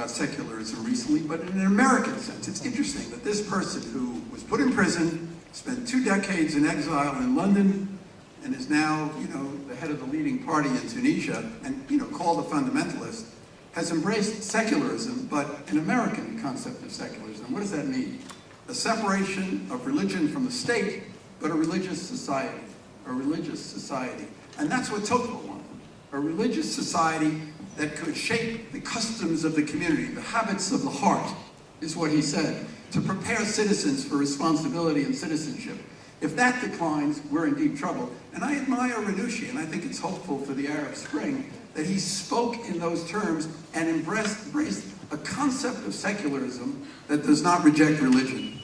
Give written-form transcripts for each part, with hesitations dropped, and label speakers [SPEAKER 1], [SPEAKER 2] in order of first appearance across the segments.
[SPEAKER 1] about secularism recently, but in an American sense. It's interesting that this person who was put in prison, spent 2 decades in exile in London, and is now, the head of the leading party in Tunisia, and, called a fundamentalist, has embraced secularism, but an American concept of secularism. What does that mean? A separation of religion from the state, but a religious society. A religious society. And that's what Tocqueville wanted. A religious society that could shape the customs of the community, the habits of the heart, is what he said, to prepare citizens for responsibility and citizenship. If that declines, we're in deep trouble. And I admire Ranucci, and I think it's hopeful for the Arab Spring, that he spoke in those terms and embraced a concept of secularism that does not reject religion.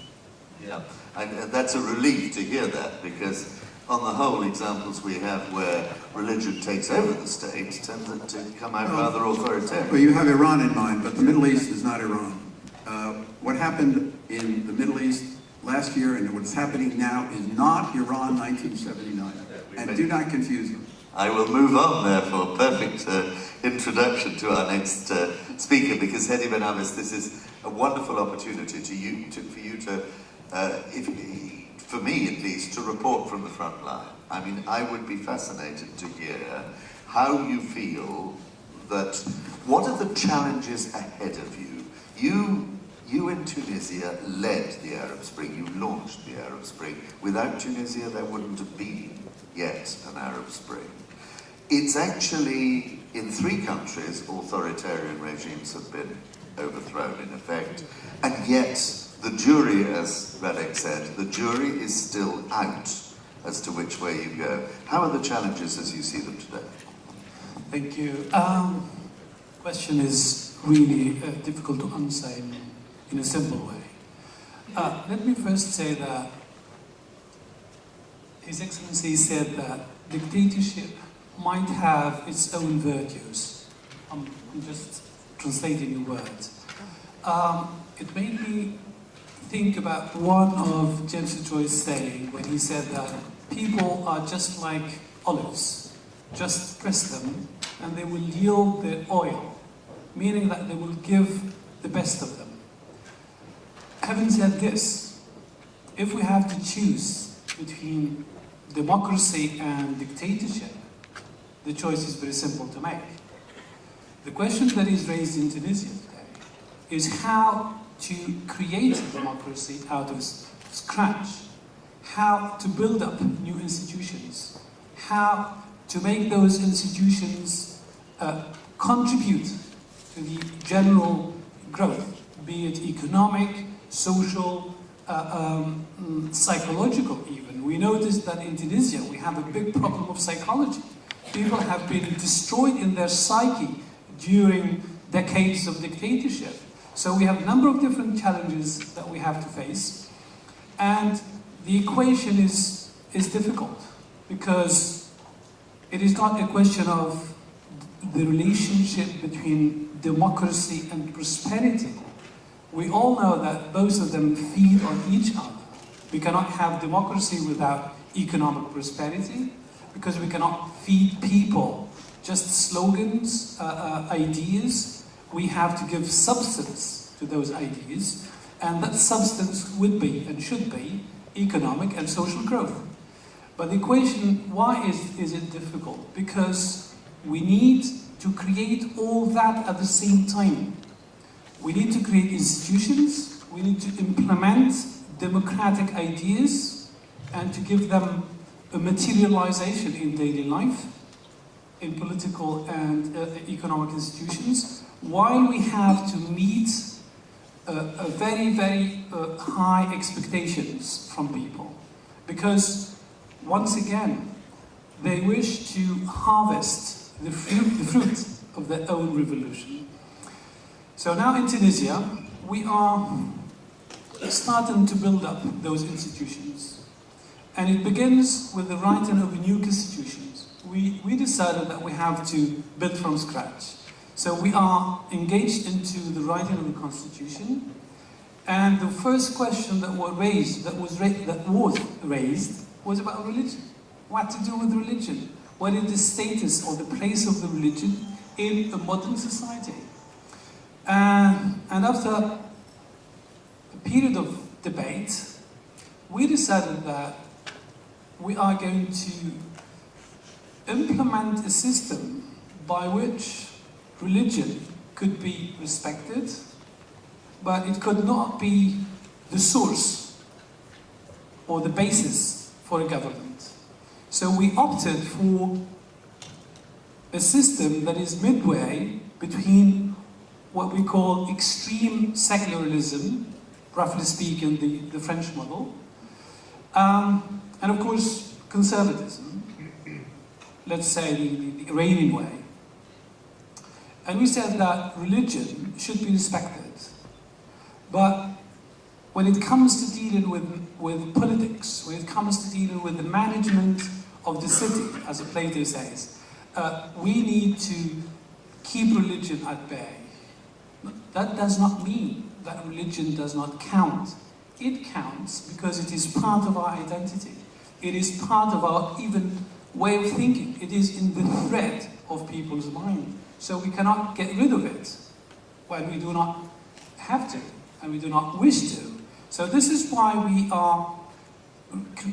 [SPEAKER 2] Yeah, and that's a relief to hear that, because on the whole, examples we have where religion takes over the state tend to come out rather authoritarian.
[SPEAKER 1] Well, you have Iran in mind, but the Middle East is not Iran. What happened in the Middle East last year and what's happening now is not Iran 1979. And do not confuse them.
[SPEAKER 2] I will move on, therefore. Perfect introduction to our next speaker, because Hedi Ben Abbas, this is a wonderful opportunity for you to, for me at least, to report from the front line. I mean, I would be fascinated to hear how you feel that, what are the challenges ahead of you? You in Tunisia led the Arab Spring, you launched the Arab Spring. Without Tunisia, there wouldn't have been yet an Arab Spring. It's actually, in 3 countries, authoritarian regimes have been overthrown in effect, and yet the jury, as Radek said, the jury is still out as to which way you go. How are the challenges as you see them today?
[SPEAKER 3] Thank you. Question is really difficult to answer in a simple way. Let me first say that His Excellency said that dictatorship might have its own virtues. I'm just translating your words. It made me think about one of James Joyce's saying when he said that people are just like olives. Just press them and they will yield the oil, meaning that they will give the best of them. Having said this, if we have to choose between democracy and dictatorship, the choice is very simple to make. The question that is raised in Tunisia today is how to create democracy out of scratch, how to build up new institutions, how to make those institutions contribute to the general growth, be it economic, social, psychological even. We noticed that in Tunisia we have a big problem of psychology. People have been destroyed in their psyche during decades of dictatorship. So we have a number of different challenges that we have to face. And the equation is difficult because it is not a question of the relationship between democracy and prosperity. We all know that both of them feed on each other. We cannot have democracy without economic prosperity, because we cannot feed people just slogans, ideas. We have to give substance to those ideas, and that substance would be and should be economic and social growth. But the equation, why is it difficult? Because we need to create all that at the same time. We need to create institutions, we need to implement democratic ideas, and to give them a materialization in daily life, in political and economic institutions, while we have to meet very, very high expectations from people. Because, once again, they wish to harvest the fruit of their own revolution. So now in Tunisia, we are starting to build up those institutions. And it begins with the writing of new constitutions. We decided that we have to build from scratch. So we are engaged into the writing of the constitution. And the first question that was raised was about religion. What to do with religion? What is the status or the place of the religion in a modern society? And And after a period of debate, we decided that we are going to implement a system by which religion could be respected, but it could not be the source or the basis for a government. So we opted for a system that is midway between what we call extreme secularism, roughly speaking the French model, and of course conservatism, let's say the Iranian way. And we said that religion should be respected, but when it comes to dealing with politics, when it comes to dealing with the management of the city, as Plato says, we need to keep religion at bay. That does not mean that religion does not count. It counts because it is part of our identity. It is part of our even way of thinking. It is in the thread of people's mind. So we cannot get rid of it when we do not have to and we do not wish to. So this is why we are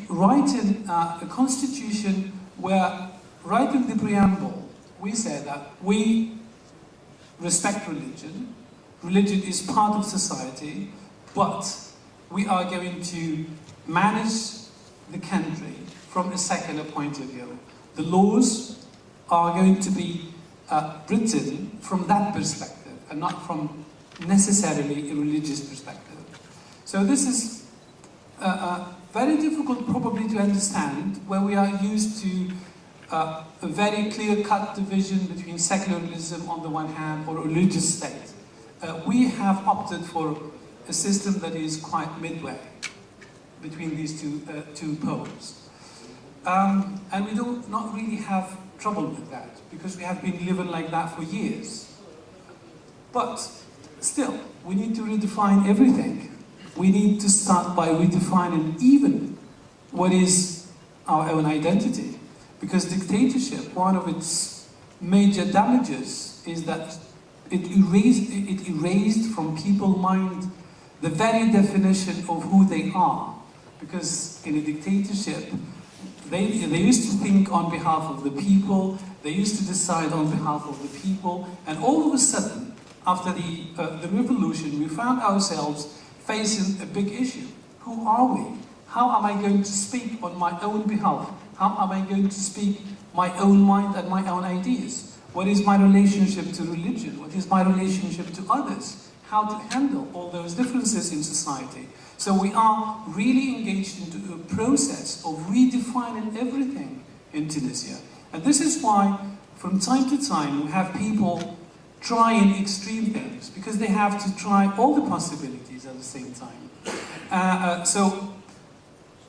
[SPEAKER 3] writing a constitution where, right in the preamble, we say that we respect religion. Religion is part of society, but we are going to manage the country from a secular point of view. The laws are going to be written from that perspective and not from necessarily a religious perspective. So this is very difficult probably to understand, where we are used to a very clear-cut division between secularism on the one hand or a religious state. We have opted for a system that is quite midway between these two poles. And we do not really have trouble with that, because we have been living like that for years. But still, we need to redefine everything. We need to start by redefining even what is our own identity. Because dictatorship, one of its major damages is that it erased from people's mind the very definition of who they are. Because in a dictatorship, they used to think on behalf of the people, they used to decide on behalf of the people, and all of a sudden, after the revolution, we found ourselves facing a big issue. Who are we? How am I going to speak on my own behalf? How am I going to speak my own mind and my own ideas? What is my relationship to religion? What is my relationship to others? How to handle all those differences in society? So we are really engaged into a process of redefining everything in Tunisia. And this is why, from time to time, we have people trying extreme things, because they have to try all the possibilities at the same time. So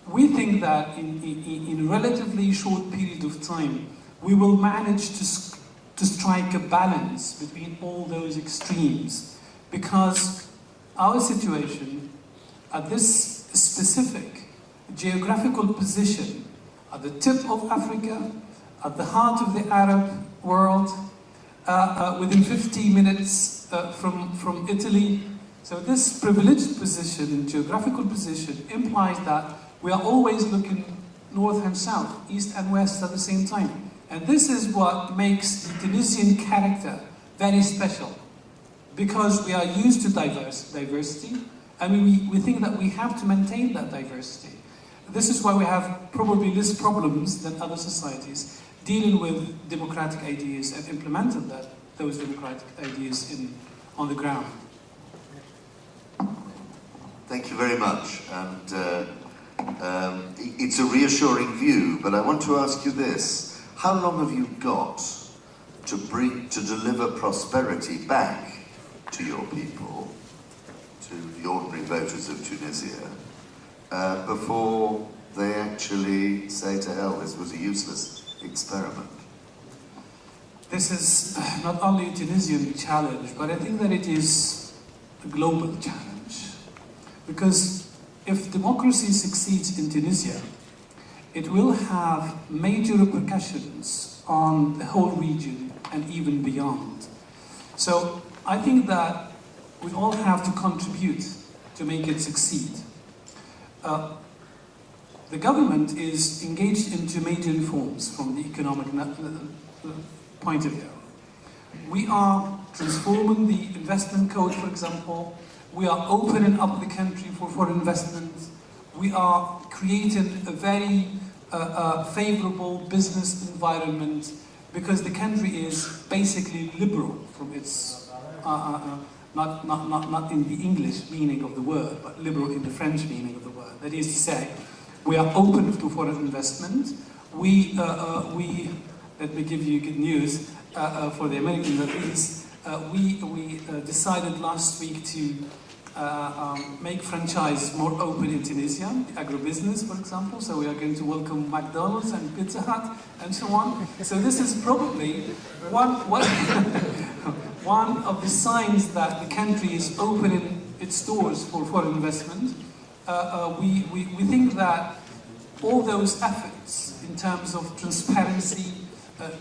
[SPEAKER 3] we think that in a relatively short period of time, we will manage to strike a balance between all those extremes, because our situation at this specific geographical position, at the tip of Africa, at the heart of the Arab world, within 50 minutes from Italy. So this privileged position, geographical position, implies that we are always looking north and south, east and west at the same time. And this is what makes the Tunisian character very special, because we are used to diversity, and we think that we have to maintain that diversity. This is why we have probably less problems than other societies dealing with democratic ideas and implementing those democratic ideas on the ground.
[SPEAKER 2] Thank you very much. And it's a reassuring view, but I want to ask you this. How long have you got to deliver prosperity back to your people, to the ordinary voters of Tunisia, before they actually say, to hell, this was a useless experiment?
[SPEAKER 3] This is not only a Tunisian challenge, but I think that it is a global challenge. Because if democracy succeeds in Tunisia, it will have major repercussions on the whole region and even beyond. So I think that we all have to contribute to make it succeed. The government is engaged into major reforms from the economic point of view. We are transforming the investment code, for example. We are opening up the country for foreign investment. We are creating a very favorable business environment because the country is basically liberal from its, not in the English meaning of the word, but liberal in the French meaning of the word. That is to say, we are open to foreign investment. Let me give you good news for the Americans at least. We decided last week to make franchise more open in Tunisia, agribusiness, for example. So we are going to welcome McDonald's and Pizza Hut and so on. So this is probably one of the signs that the country is opening its doors for foreign investment. We think that all those efforts in terms of transparency,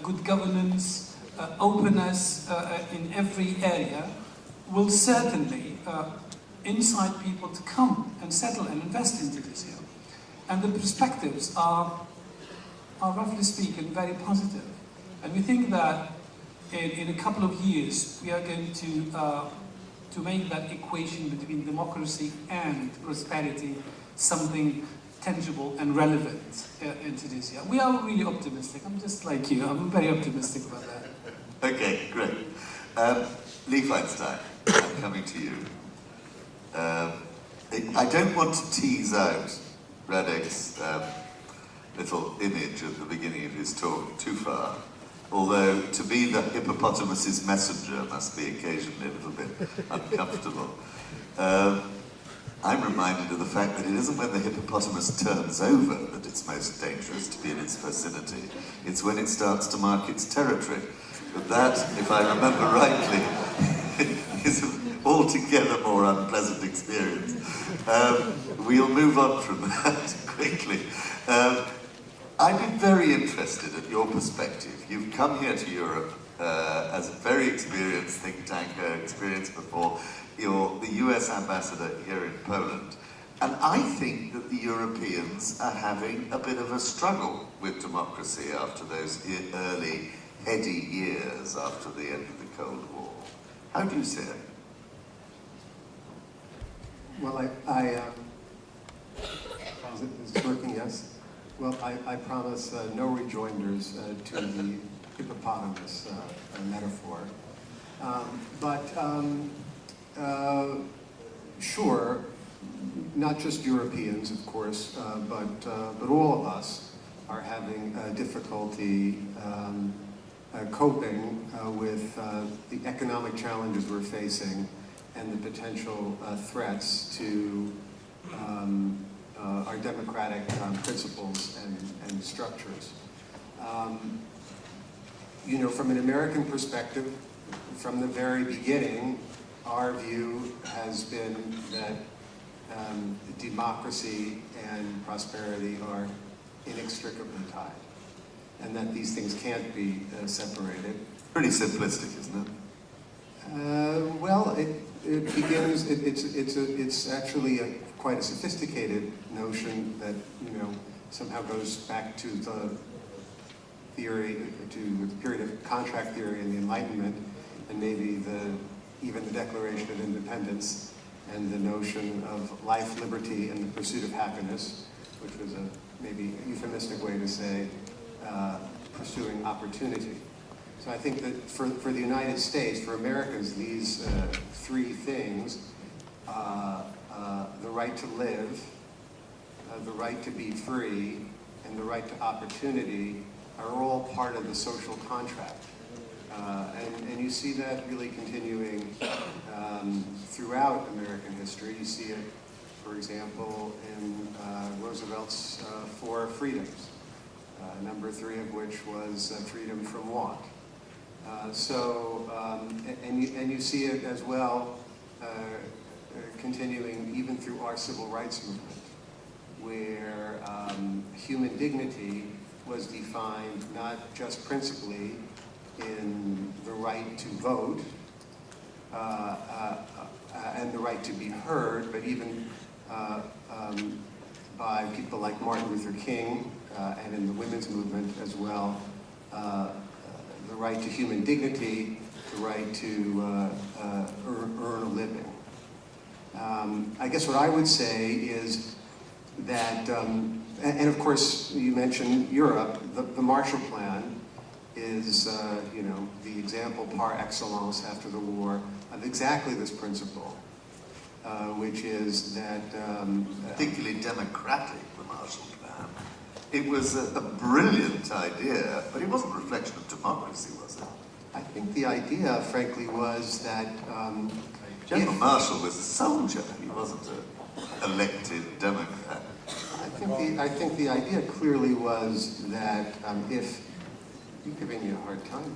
[SPEAKER 3] good governance, openness in every area will certainly incite people to come and settle and invest in Tunisia. And the perspectives are roughly speaking, very positive. And we think that in a couple of years, we are going to make that equation between democracy and prosperity something tangible and relevant in Tunisia. We are really optimistic. I'm just like you. I'm very optimistic about that.
[SPEAKER 2] Okay, great. Lee Feinstein, I'm coming to you. I don't want to tease out Radek's little image at the beginning of his talk too far, although to be the hippopotamus's messenger must be occasionally a little bit uncomfortable. I'm reminded of the fact that it isn't when the hippopotamus turns over that it's most dangerous to be in its vicinity. It's when it starts to mark its territory. But that, if I remember rightly, is an altogether more unpleasant experience. We'll move on from that quickly. I'd be very interested at your perspective. You've come here to Europe as a very experienced think tanker, experienced before. You're the US ambassador here in Poland. And I think that the Europeans are having a bit of a struggle with democracy after those early, heady years after the end of the Cold War. How do you see it?
[SPEAKER 4] Well, is it working? Yes? Well, I promise no rejoinders to the hippopotamus metaphor. Sure, not just Europeans, of course, but all of us are having difficulty coping with the economic challenges we're facing and the potential threats to our democratic principles and structures. You know, from an American perspective, from the very beginning, our view has been that democracy and prosperity are inextricably tied, and that these things can't be separated.
[SPEAKER 2] Pretty simplistic, isn't it?
[SPEAKER 4] Well, it begins. It's actually quite a sophisticated notion that, you know, somehow goes back to the theory, to the period of contract theory and the Enlightenment, and maybe even the Declaration of Independence, and the notion of life, liberty, and the pursuit of happiness, which was a maybe euphemistic way to say pursuing opportunity. So I think that for the United States, for Americans, these three things, the right to live, the right to be free, and the right to opportunity are all part of the social contract. And you see that really continuing throughout American history. You see it, for example, in Roosevelt's four freedoms, number 3 of which was freedom from want. And you see it as well continuing even through our civil rights movement, where human dignity was defined not just principally in the right to vote, right to be heard, but even by people like Martin Luther King and in the women's movement as well, the right to human dignity, the right to earn a living. I guess what I would say is that, and of course you mentioned Europe, the Marshall Plan is the example par excellence after the war of exactly this principle, which is that...
[SPEAKER 2] particularly democratic, the Marshall Plan. It was a brilliant idea, but it wasn't a reflection of democracy, was it?
[SPEAKER 4] I think the idea, frankly, was that...
[SPEAKER 2] General Marshall was a soldier, he wasn't an elected Democrat.
[SPEAKER 4] I think the idea clearly was that if... You're giving me a hard time.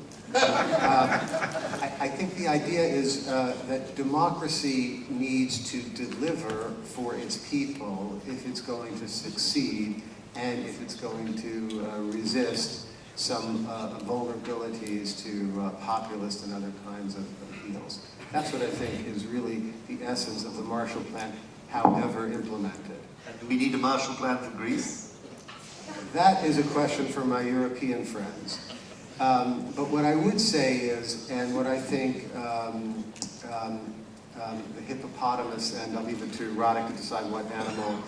[SPEAKER 4] I think the idea is that democracy needs to deliver for its people if it's going to succeed and if it's going to resist some vulnerabilities to populist and other kinds of appeals. That's what I think is really the essence of the Marshall Plan, however implemented.
[SPEAKER 2] Do we need a Marshall Plan for Greece?
[SPEAKER 4] That is a question for my European friends. But what I would say is, and what I think the hippopotamus, and I'll leave it to Roddick to decide what animal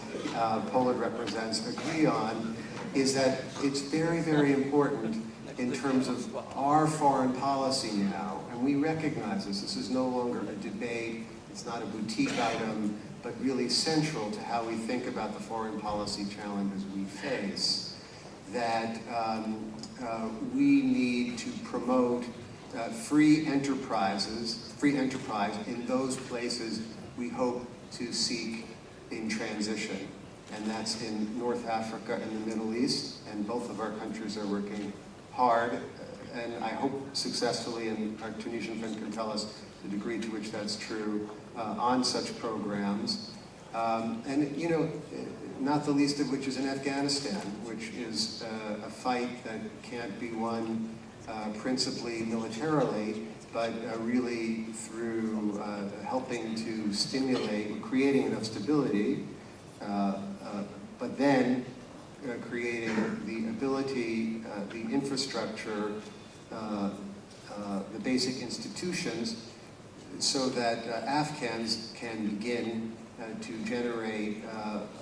[SPEAKER 4] Poland represents, agree on, is that it's very, very important in terms of our foreign policy now, and we recognize this. This is no longer a debate, it's not a boutique item, but really central to how we think about the foreign policy challenges we face, that we need to promote free enterprise in those places we hope to seek in transition. And that's in North Africa and the Middle East, and both of our countries are working hard, and I hope successfully, and our Tunisian friend can tell us the degree to which that's true, on such programs. And, you know, not the least of which is in Afghanistan, which is a fight that can't be won principally militarily, but really through helping to stimulate, creating enough stability, but then creating the ability, the infrastructure, the basic institutions, so that Afghans can begin to generate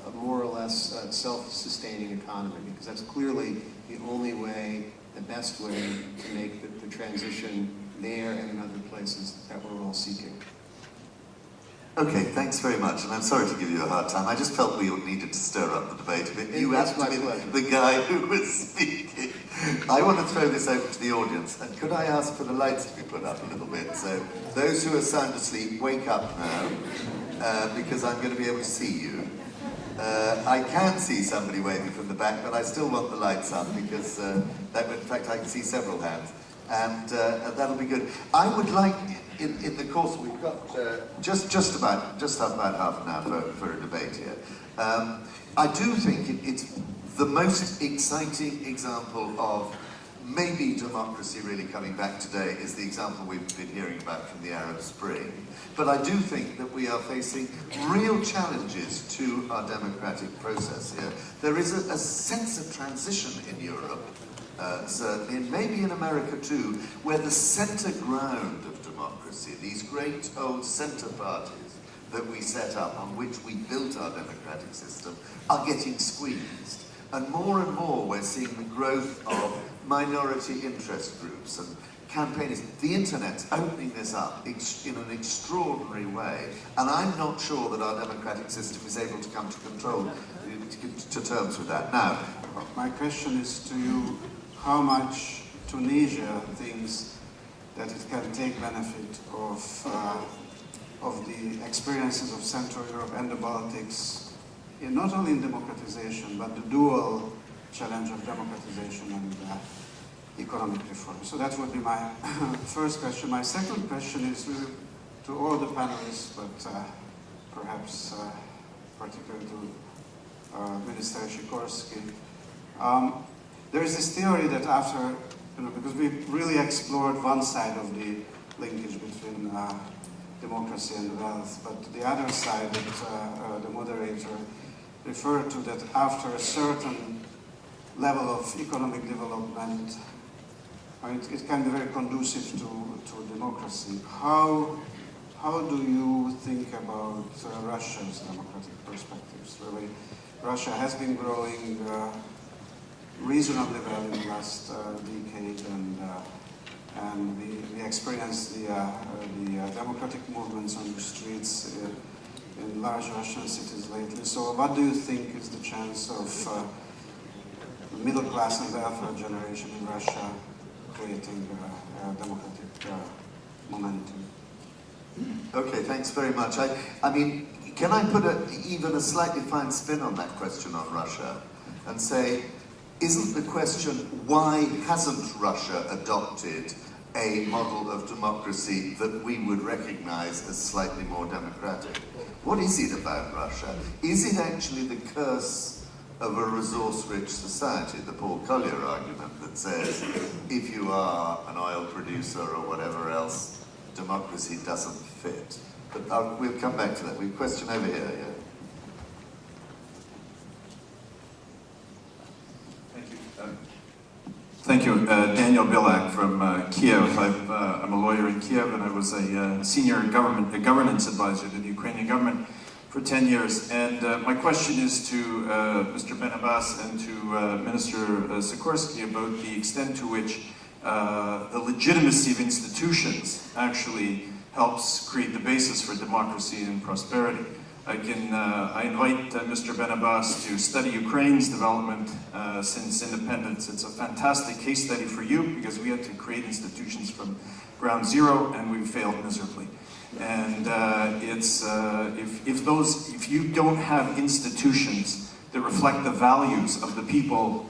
[SPEAKER 4] a more or less self-sustaining economy, because that's clearly the only way, the best way to make the transition there and in other places that we're all seeking.
[SPEAKER 2] Okay, thanks very much, and I'm sorry to give you a hard time. I just felt we needed to stir up the debate a bit. You happened to be the guy who was speaking. I want to throw this open to the audience, and could I ask for the lights to be put up a little bit? So those who are sound asleep, wake up now, because I'm going to be able to see you. I can see somebody waving from the back, but I still want the lights up, because in fact I can see several hands, and that'll be good. I would like, in the course, we've got just about half an hour for a debate here. I do think it's the most exciting example of maybe democracy really coming back today is the example we've been hearing about from the Arab Spring. But I do think that we are facing real challenges to our democratic process here. There is a sense of transition in Europe, certainly, and maybe in America too, where the center ground of democracy, these great old center parties that we set up, on which we built our democratic system, are getting squeezed. And more we're seeing the growth of minority interest groups and campaigners. The internet's opening this up in an extraordinary way, and I'm not sure that our democratic system is able to come to terms with that. Now,
[SPEAKER 5] my question is to you, how much Tunisia thinks that it can take benefit of the experiences of Central Europe and the Baltics, not only in democratization, but the dual challenge of democratization and economic reform. So that would be my first question. My second question is to all the panelists, but perhaps particularly to Minister Sikorski. There is this theory that after, because we really explored one side of the linkage between democracy and wealth. But the other side that the moderator referred to, that after a certain level of economic development, it can be very conducive to democracy. How do you think about Russia's democratic perspectives? Really, Russia has been growing reasonably well in the last decade, and we experienced the democratic movements on the streets in large Russian cities lately. So what do you think is the chance of the middle class and welfare generation in Russia creating a democratic momentum?
[SPEAKER 2] Okay, thanks very much. I mean, can I put even a slightly fine spin on that question on Russia and say, isn't the question, why hasn't Russia adopted a model of democracy that we would recognize as slightly more democratic? What is it about Russia? Is it actually the curse of a resource-rich society, the Paul Collier argument that says, if you are an oil producer or whatever else, democracy doesn't fit? But we'll come back to that. We have a question over here, yeah.
[SPEAKER 6] Thank you. Daniel Bilak from Kiev. I'm a lawyer in Kiev, and I was a senior governance advisor to the Ukrainian government for 10 years. And my question is to Mr. Ben Abbas and to Minister Sikorsky about the extent to which the legitimacy of institutions actually helps create the basis for democracy and prosperity. I invite Mr. Ben Abbas to study Ukraine's development since independence. It's a fantastic case study for you because we had to create institutions from ground zero and we failed miserably. And if you don't have institutions that reflect the values of the people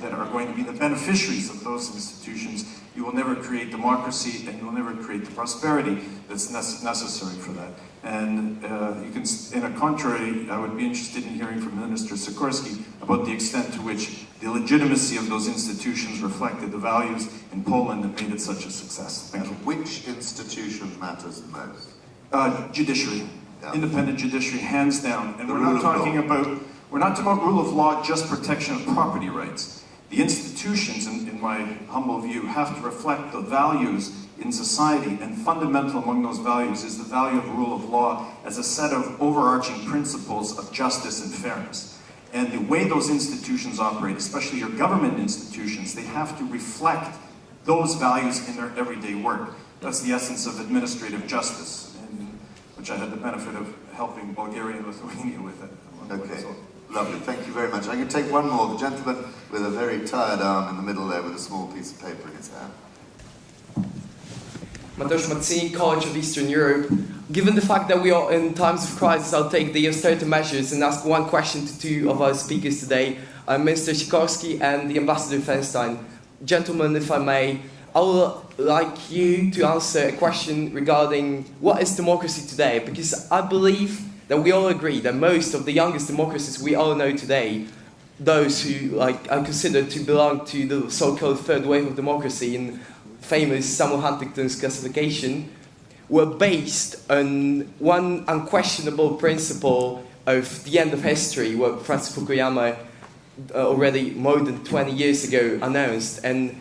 [SPEAKER 6] that are going to be the beneficiaries of those institutions, you will never create democracy and you will never create the prosperity that's necessary for that. And in a contrary, I would be interested in hearing from Minister Sikorsky about the extent to which the legitimacy of those institutions reflected the values in Poland that made it such a success. Thank you.
[SPEAKER 2] Which institution matters most?
[SPEAKER 6] Judiciary.
[SPEAKER 2] Yeah.
[SPEAKER 6] Independent judiciary, hands down. And we're not talking about rule of law, just protection of property rights. The institutions, in my humble view, have to reflect the values in society, and fundamental among those values is the value of rule of law as a set of overarching principles of justice and fairness. And the way those institutions operate, especially your government institutions, they have to reflect those values in their everyday work. That's the essence of administrative justice, which I had the benefit of helping Bulgaria and Lithuania with it.
[SPEAKER 2] Okay, lovely, thank you very much. I can take one more. The gentleman with a very tired arm in the middle there with a small piece of paper in his hand.
[SPEAKER 7] Mateusz Mazzini, College of Eastern Europe. Given the fact that we are in times of crisis, I'll take the austerity measures and ask one question to two of our speakers today, Minister Sikorsky and the Ambassador Feinstein. Gentlemen, if I may, I would like you to answer a question regarding what is democracy today, because I believe that we all agree that most of the youngest democracies we all know today, those who are considered to belong to the so-called third wave of democracy in famous Samuel Huntington's classification, were based on one unquestionable principle of the end of history, what Francis Fukuyama already more than 20 years ago announced, and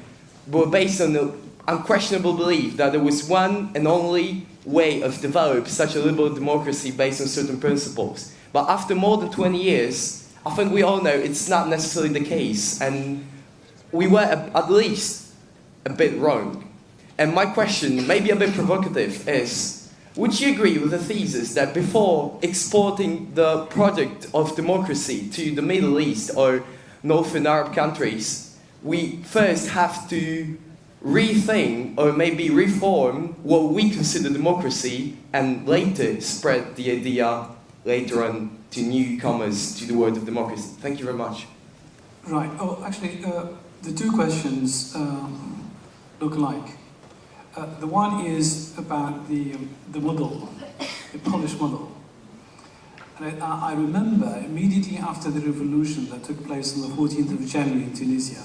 [SPEAKER 7] were based on the unquestionable belief that there was one and only way of developing such a liberal democracy based on certain principles. But after more than 20 years, I think we all know it's not necessarily the case, and we were at least a bit wrong. And my question, maybe a bit provocative, is, would you agree with the thesis that before exporting the project of democracy to the Middle East or Northern Arab countries, we first have to rethink or maybe reform what we consider democracy and later spread the idea later on to newcomers to the world of democracy? Thank you very much.
[SPEAKER 3] Right. Oh, actually, the two questions look alike. The one is about the model, the Polish model. And I remember immediately after the revolution that took place on the 14th of January in Tunisia,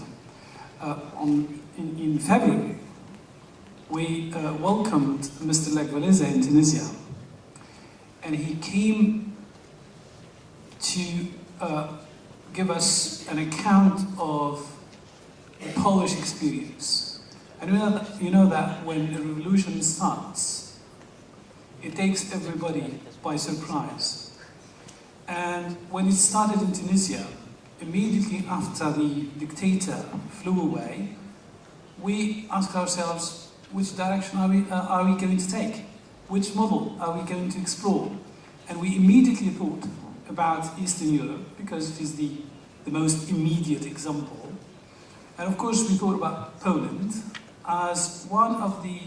[SPEAKER 3] in February, we welcomed Mr. Lekvaleza in Tunisia, and he came to give us an account of the Polish experience. And you know that when a revolution starts, it takes everybody by surprise. And when it started in Tunisia, immediately after the dictator flew away, we asked ourselves, which direction are we going to take? Which model are we going to explore? And we immediately thought about Eastern Europe, because it is the most immediate example. And of course we thought about Poland as one of the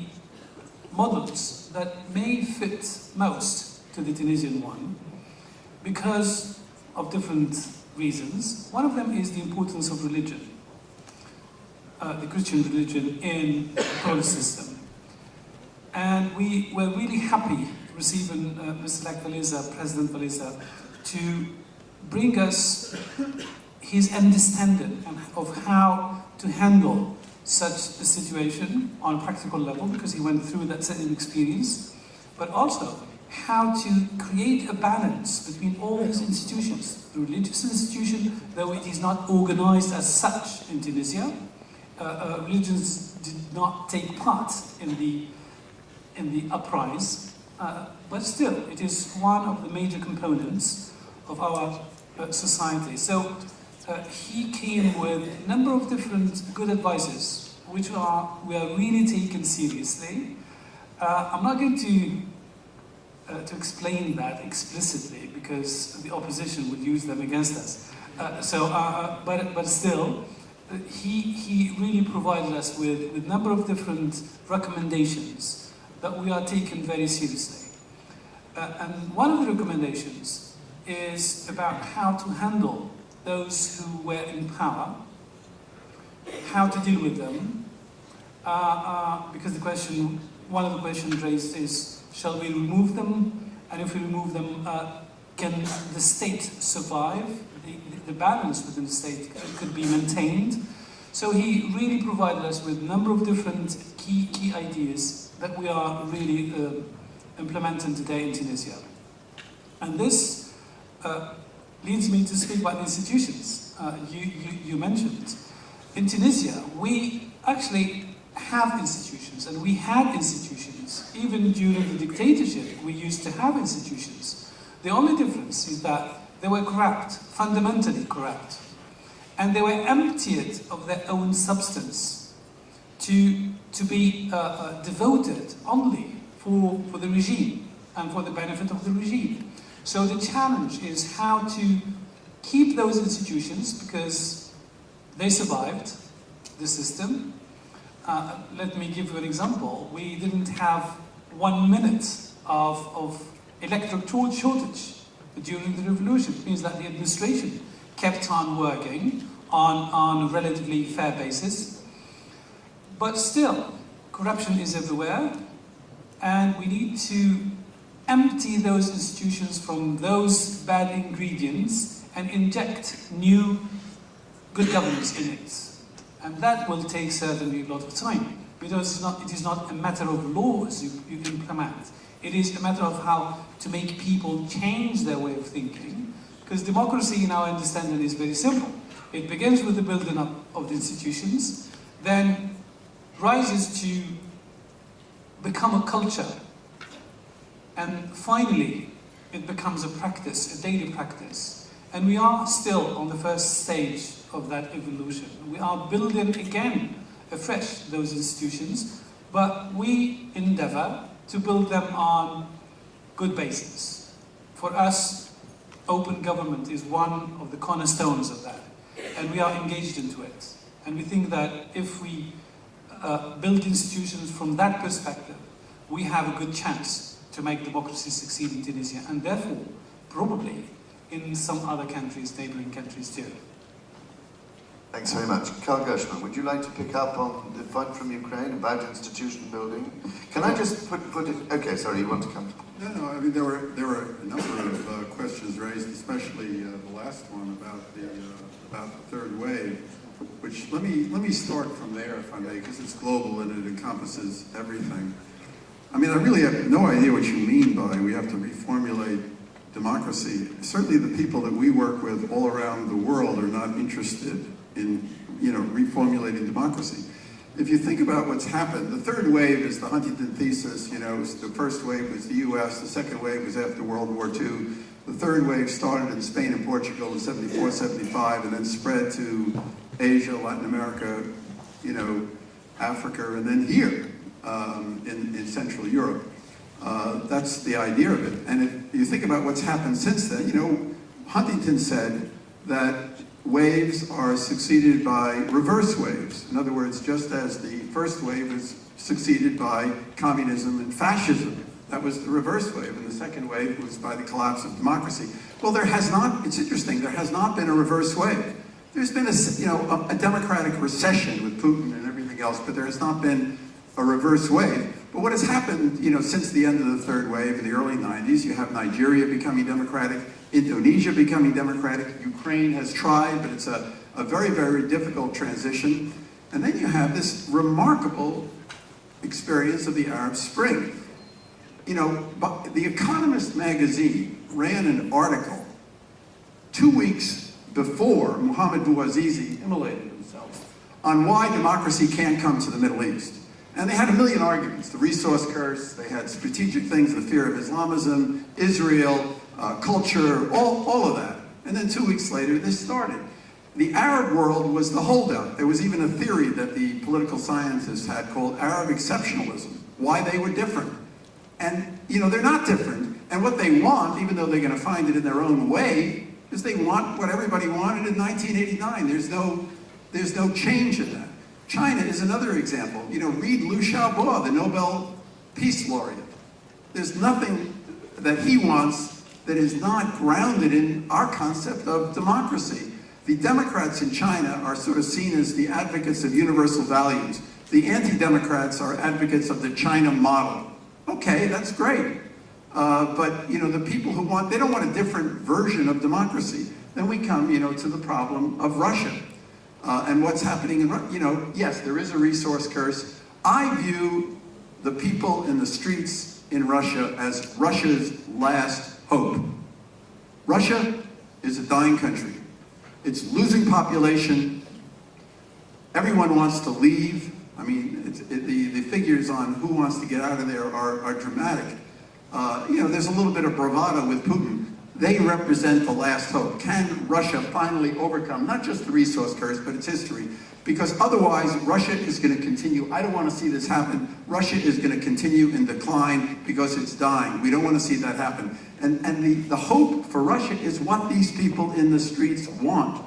[SPEAKER 3] models that may fit most to the Tunisian one, because of different reasons. One of them is the importance of religion, the Christian religion in the Polish system. And we were really happy receiving Mr. Lekvaleza, President Walesa, to bring us his understanding of how to handle such a situation on a practical level, because he went through that same experience, but also how to create a balance between all these institutions. The religious institution, though it is not organized as such in Tunisia, religions did not take part in the uprise, but still it is one of the major components of our society. So he came with a number of different good advices, which we are really taken seriously. I'm not going to explain that explicitly, because the opposition would use them against us. But still, he really provided us with a number of different recommendations that we are taken very seriously. And one of the recommendations is about how to handle those who were in power, how to deal with them, because one of the questions raised is, shall we remove them? And if we remove them, can the state survive? The balance within the state could be maintained. So he really provided us with a number of different key ideas that we are really implementing today in Tunisia. And this leads me to speak about the institutions you mentioned. In Tunisia, we actually have institutions, and we had institutions. Even during the dictatorship, we used to have institutions. The only difference is that they were corrupt, fundamentally corrupt. And they were emptied of their own substance to be devoted only for the regime and for the benefit of the regime. So the challenge is how to keep those institutions, because they survived the system. Let me give you an example. We didn't have 1 minute of electoral shortage during the revolution. It means that the administration kept on working on a relatively fair basis. But still, corruption is everywhere, and we need to empty those institutions from those bad ingredients and inject new good governance in it. And that will take certainly a lot of time, because it is not a matter of laws you implement. It is a matter of how to make people change their way of thinking, because democracy in our understanding is very simple. It begins with the building up of the institutions, then rises to become a culture, and finally it becomes a practice, a daily practice. And we are still on the first stage of that evolution. We are building again afresh those institutions, but we endeavor to build them on good basis. For us, open government is one of the cornerstones of that, and we are engaged into it. And we think that if we build institutions from that perspective, we have a good chance to make democracy succeed in Tunisia, and therefore, probably, in some other countries, neighboring countries too.
[SPEAKER 2] Thanks very much. Karl Gershman, would you like to pick up on the point from Ukraine about institution building? Can I just put it... Okay, sorry, you want to come?
[SPEAKER 1] No, I mean, there were a number of questions raised, especially the last one about the third wave. which let me start from there, if I may, because it's global and it encompasses everything. I mean, I really have no idea what you mean by we have to reformulate democracy. Certainly the people that we work with all around the world are not interested in, reformulating democracy. If you think about what's happened, the third wave is the Huntington thesis, the first wave was the US, the second wave was after World War II, the third wave started in Spain and Portugal in 74, 75, and then spread to Asia, Latin America, Africa, and then here in Central Europe. That's the idea of it. And if you think about what's happened since then, Huntington said that waves are succeeded by reverse waves. In other words, just as the first wave was succeeded by communism and fascism, that was the reverse wave, and the second wave was by the collapse of democracy. Well, there has not, it's interesting, there has not been a reverse wave. There's been a democratic recession with Putin and everything else, but there has not been a reverse wave. But what has happened, since the end of the third wave in the early 90s, you have Nigeria becoming democratic, Indonesia becoming democratic, Ukraine has tried, but it's a very, very difficult transition. And then you have this remarkable experience of the Arab Spring. The Economist magazine ran an article 2 weeks before Mohammed Bouazizi immolated himself on why democracy can't come to the Middle East. And they had a million arguments, the resource curse, they had strategic things, the fear of Islamism, Israel, culture, all of that. And then 2 weeks later, this started. The Arab world was the holdout. There was even a theory that the political scientists had called Arab exceptionalism, why they were different. And, they're not different. And what they want, even though they're going to find it in their own way, is they want what everybody wanted in 1989. There's no change in that. China is another example. Read Liu Xiaobo, the Nobel Peace Laureate. There's nothing that he wants that is not grounded in our concept of democracy. The Democrats in China are sort of seen as the advocates of universal values. The anti-democrats are advocates of the China model. Okay, that's great. But, the people who they don't want a different version of democracy. Then we come, to the problem of Russia. And what's happening in, yes, there is a resource curse. I view the people in the streets in Russia as Russia's last hope. Russia is a dying country. It's losing population. Everyone wants to leave. I mean, the figures on who wants to get out of there are dramatic. There's a little bit of bravado with Putin. They represent the last hope. Can Russia finally overcome not just the resource curse, but its history? Because otherwise, Russia is going to continue. I don't want to see this happen. Russia is going to continue in decline because it's dying. We don't want to see that happen. And the hope for Russia is what these people in the streets want,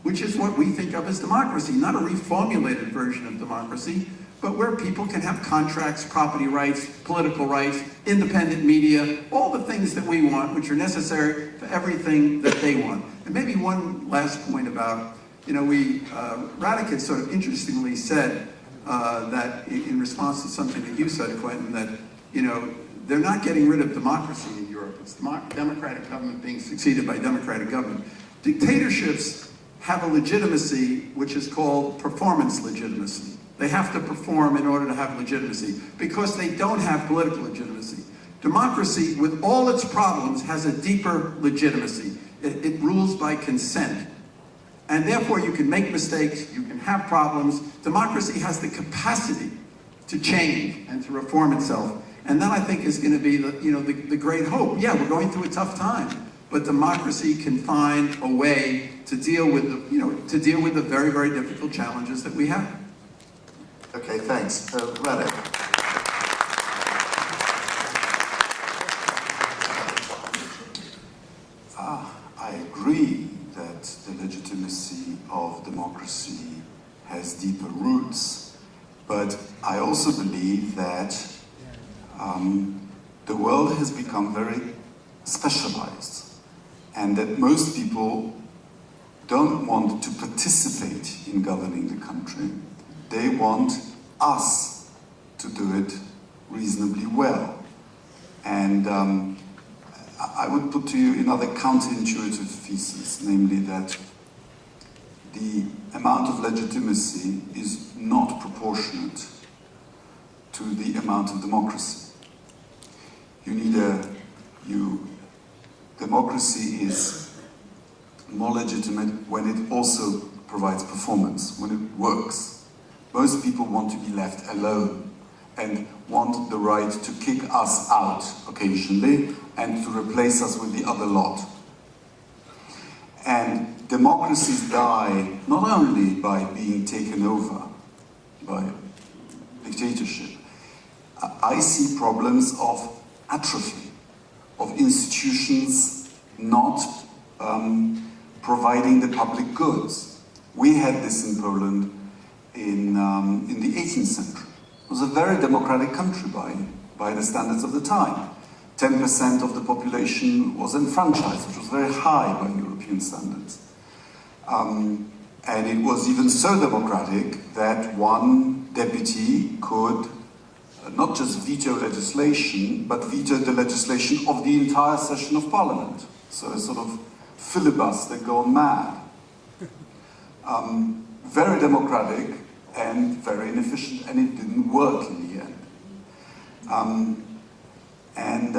[SPEAKER 1] which is what we think of as democracy, not a reformulated version of democracy, but where people can have contracts, property rights, political rights, independent media, all the things that we want, which are necessary for everything that they want. And maybe one last point about, Radek sort of interestingly said that in response to something that you said, Quentin, that, they're not getting rid of democracy in Europe. It's democratic government being succeeded by democratic government. Dictatorships have a legitimacy which is called performance legitimacy. They have to perform in order to have legitimacy because they don't have political legitimacy. Democracy, with all its problems, has a deeper legitimacy. It rules by consent. And therefore you can make mistakes, you can have problems. Democracy has the capacity to change and to reform itself. And that, I think, is going to be the great hope. Yeah, we're going through a tough time, but democracy can find a way to deal with the very, very difficult challenges that we have.
[SPEAKER 2] Okay, thanks. Radek.
[SPEAKER 8] I agree that the legitimacy of democracy has deeper roots, but I also believe that the world has become very specialized, and that most people don't want to participate in governing the country. They want us to do it reasonably well. And I would put to you another counterintuitive thesis, namely that the amount of legitimacy is not proportionate to the amount of democracy. Democracy is more legitimate when it also provides performance, when it works. Most people want to be left alone and want the right to kick us out occasionally and to replace us with the other lot. And democracies die not only by being taken over by dictatorship. I see problems of atrophy, of institutions not providing the public goods. We had this in Poland in the 18th century. It was a very democratic country by the standards of the time. 10% of the population was enfranchised, which was very high by European standards. And it was even so democratic that one deputy could not just veto legislation, but veto the legislation of the entire session of parliament. So a sort of filibuster gone mad. Very democratic and very inefficient, and it didn't work in the end. And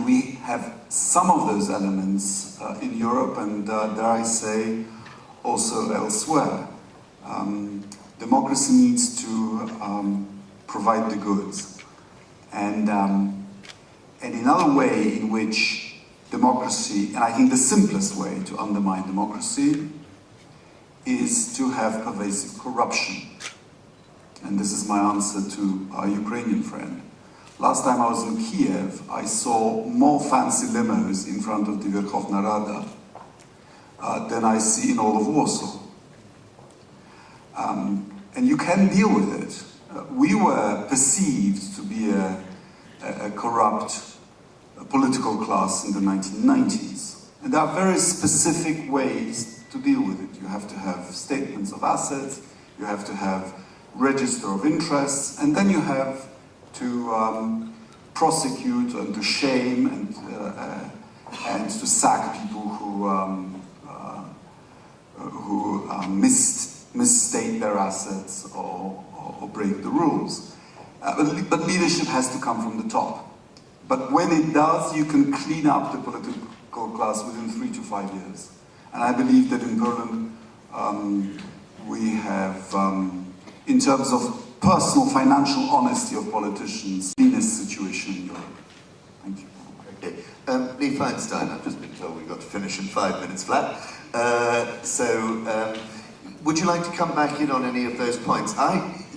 [SPEAKER 8] we have some of those elements in Europe, and dare I say, also elsewhere. Democracy needs to provide the goods. And another way in which democracy, and I think the simplest way to undermine democracy, is to have pervasive corruption. And this is my answer to our Ukrainian friend. Last time I was in Kiev, I saw more fancy limos in front of the Verkhovna Rada than I see in all of Warsaw. And you can deal with it. We were perceived to be a corrupt political class in the 1990s. And there are very specific ways to deal with it. You have to have statements of assets, you have to have register of interests, and then you have to prosecute and to shame and to sack people who misstate their assets or break the rules. But leadership has to come from the top. But when it does, you can clean up the political class within 3 to 5 years. And I believe that in Poland we have, in terms of personal financial honesty of politicians, cleanest situation in Europe. Thank you.
[SPEAKER 2] Okay. Lee Feinstein, I've just been told we've got to finish in 5 minutes flat. Would you like to come back in on any of those points?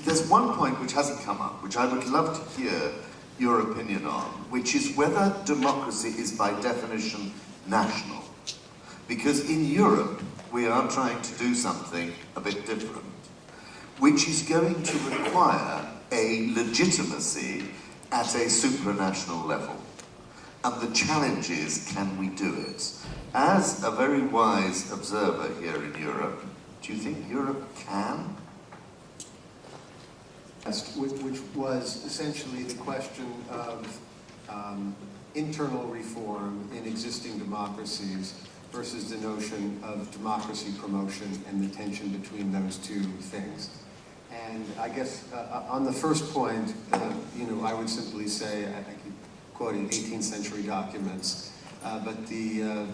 [SPEAKER 2] There's one point which hasn't come up, which I would love to hear your opinion on, which is whether democracy is by definition national. Because in Europe, we are trying to do something a bit different, which is going to require a legitimacy at a supranational level. And the challenge is, can we do it? As a very wise observer here in Europe, do you think Europe can?
[SPEAKER 4] Which was essentially the question of internal reform in existing democracies versus the notion of democracy promotion and the tension between those two things. And I guess on the first point, I would simply say, I keep quoting 18th century documents, but the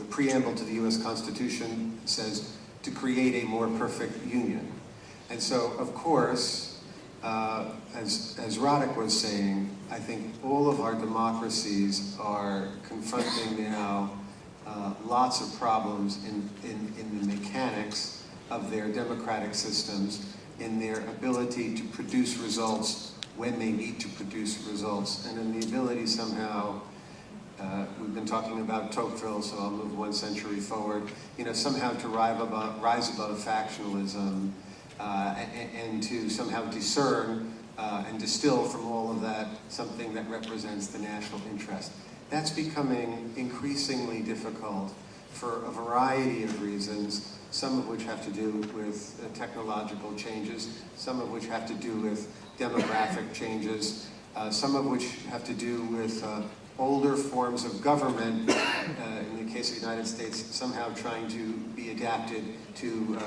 [SPEAKER 4] preamble to the US Constitution says to create a more perfect union. And so, of course, as Roddick was saying, I think all of our democracies are confronting now lots of problems in the mechanics of their democratic systems, in their ability to produce results when they need to produce results, and in the ability somehow, we've been talking about Tocqueville, so I'll move 1 century forward, somehow to rise above factionalism, and to somehow discern and distill from all of that something that represents the national interest. That's becoming increasingly difficult for a variety of reasons, some of which have to do with technological changes, some of which have to do with demographic changes, some of which have to do with older forms of government, in the case of the United States, somehow trying to be adapted to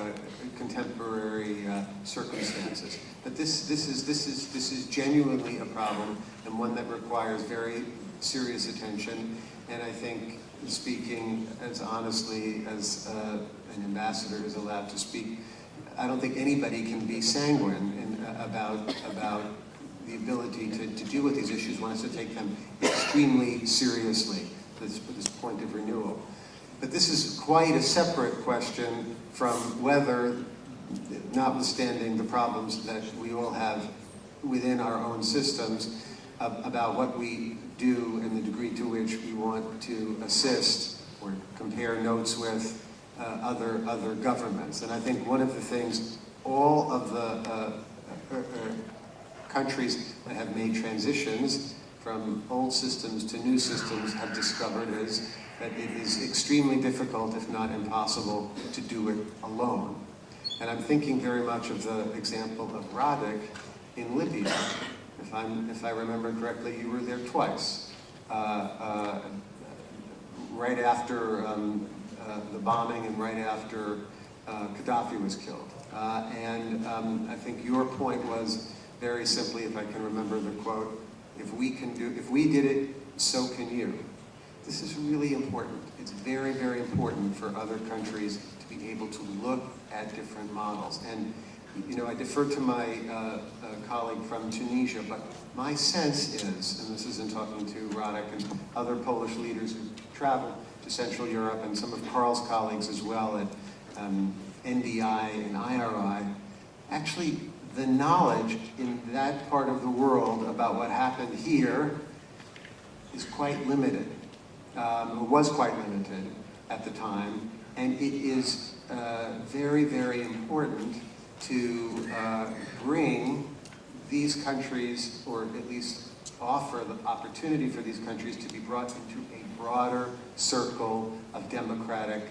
[SPEAKER 4] contemporary circumstances. But this is genuinely a problem, and one that requires very serious attention. And I think, speaking as honestly as an ambassador is allowed to speak, I don't think anybody can be sanguine about the ability to deal with these issues. One has to take them extremely seriously, this point of renewal. But this is quite a separate question from whether, notwithstanding the problems that we all have within our own systems, about what we do and the degree to which we want to assist or compare notes with other governments. And I think one of the things all of the countries that have made transitions from old systems to new systems have discovered is that it is extremely difficult, if not impossible, to do it alone. And I'm thinking very much of the example of WROCÐAW in Libya. If I remember correctly, you were there twice. Right after the bombing and right after Gaddafi was killed. And I think your point was very simply, if I can remember the quote, if we did it, so can you. This is really important. It's very, very important for other countries to be able to look at different models. And you know, I defer to my colleague from Tunisia, but my sense is, and this is in talking to WROCÐAW and other Polish leaders who traveled to Central Europe, and some of Carl's colleagues as well at NDI and IRI, actually the knowledge in that part of the world about what happened here is quite limited, or was quite limited at the time, and it is very, very important to bring these countries, or at least offer the opportunity for these countries to be brought into a broader circle of democratic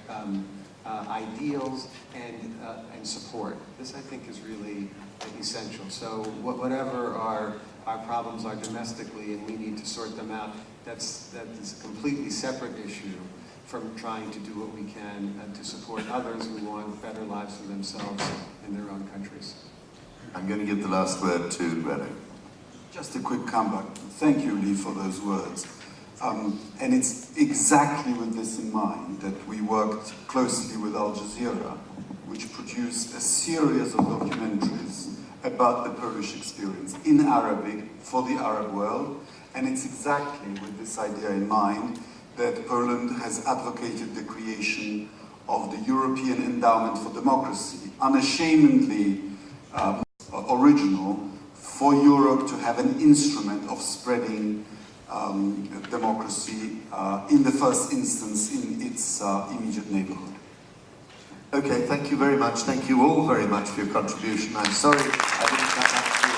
[SPEAKER 4] ideals and support. This, I think, is really essential. So whatever our problems are domestically, and we need to sort them out, that is a completely separate issue from trying to do what we can to support others who want better lives for themselves in their own countries.
[SPEAKER 2] I'm going to give the last word to Redo.
[SPEAKER 8] Just a quick comeback. Thank you, Lee, for those words. And it's exactly with this in mind that we worked closely with Al Jazeera, which produced a series of documentaries about the Polish experience in Arabic for the Arab world. And it's exactly with this idea in mind that Poland has advocated the creation of the European Endowment for Democracy, unashamedly original, for Europe to have an instrument of spreading democracy in the first instance in its immediate neighborhood.
[SPEAKER 2] Okay, thank you very much. Thank you all very much for your contribution. I'm sorry I didn't come back to you